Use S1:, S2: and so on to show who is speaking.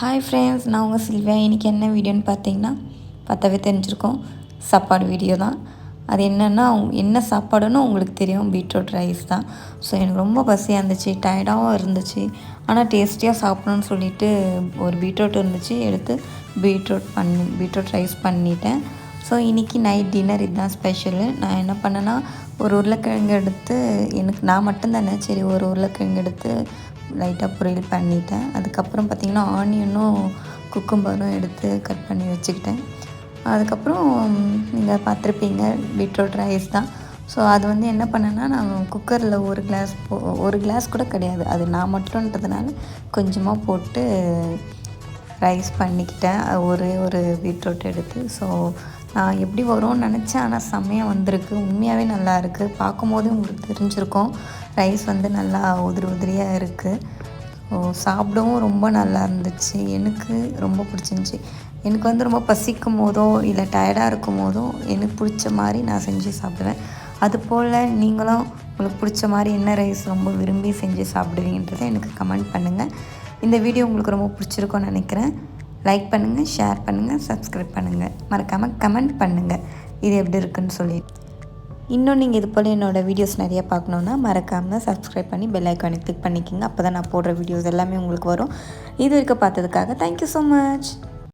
S1: Hi friends, நான் உங்கள் Sylvia. இன்றைக்கி என்ன வீடியோன்னு பார்த்தீங்கன்னா, பார்த்தாவே தெரிஞ்சிருக்கோம், சாப்பாடு வீடியோ தான். அது என்னென்னா, என்ன சாப்பாடுன்னு உங்களுக்கு தெரியும், பீட்ரூட் ரைஸ் தான். ஸோ எனக்கு ரொம்ப பசியாக இருந்துச்சு, டயர்டாகவும் இருந்துச்சு. ஆனால் டேஸ்டியாக சாப்பிடணும்னு சொல்லிட்டு ஒரு பீட்ரூட் இருந்துச்சு, எடுத்து பீட்ரூட் ரைஸ் பண்ணிட்டேன். ஸோ இன்றைக்கி நைட் டின்னர் இதுதான் ஸ்பெஷலு. நான் என்ன பண்ணேன்னா, ஒரு உருளைக்கிழங்கு எடுத்து, நான் மட்டும்தானே, சரி ஒரு உருளைக்கிழங்கு எடுத்து லைட்டாக பொரியல் பண்ணிட்டேன். அதுக்கப்புறம் பார்த்திங்கன்னா ஆனியனும் குக்கும்பரும் எடுத்து கட் பண்ணி வச்சுக்கிட்டேன். அதுக்கப்புறம் நீங்கள் பார்த்துருப்பீங்க, பீட்ரூட் ரைஸ் தான். ஸோ அது வந்து என்ன பண்ணேன்னா, நான் குக்கரில் ஒரு கிளாஸ் கூட கிடையாது, அது நான் மட்டும்ன்றதுனால கொஞ்சமாக போட்டு ரைஸ் பண்ணிக்கிட்டேன். ஒரு பீட்ரூட் எடுத்து. ஸோ நான் எப்படி வரும்னு நினச்சேன், ஆனால் செம்மையாக வந்திருக்கு. உண்மையாகவே நல்லா இருக்குது. பார்க்கும்போதே உங்களுக்கு தெரிஞ்சிருக்கும், ரைஸ் வந்து நல்லா உதிரியாக இருக்குது. ஸோ சாப்பிடவும் ரொம்ப நல்லா இருந்துச்சு. எனக்கு ரொம்ப பிடிச்சிருந்துச்சி. எனக்கு வந்து ரொம்ப பசிக்கும் போதோ இல்லை டயர்டாக இருக்கும் போதோ எனக்கு பிடிச்ச மாதிரி நான் செஞ்சு சாப்பிடுவேன். அதுபோல் நீங்களும் உங்களுக்கு பிடிச்ச மாதிரி என்ன ரைஸ் ரொம்ப விரும்பி செஞ்சு சாப்பிடுவீங்கன்றதை எனக்கு கமெண்ட் பண்ணுங்கள். இந்த வீடியோ உங்களுக்கு ரொம்ப பிடிச்சிருக்கும்னு நினைக்கிறேன். லைக் பண்ணுங்கள், ஷேர் பண்ணுங்கள், சப்ஸ்கிரைப் பண்ணுங்கள். மறக்காமல் கமெண்ட் பண்ணுங்கள் இது எப்படி இருக்குன்னு சொல்லி. இன்னும் நீங்கள் இது போல் என்னோடய வீடியோஸ் நிறையா பார்க்கணுன்னா மறக்காமல் சப்ஸ்கிரைப் பண்ணி பெல் ஐக்கானை கிளிக் பண்ணிக்கோங்க. அப்போ தான் நான் போடுற வீடியோஸ் எல்லாமே உங்களுக்கு வரும். இது வரைக்கும் பார்த்ததுக்காக தேங்க்யூ ஸோ மச்.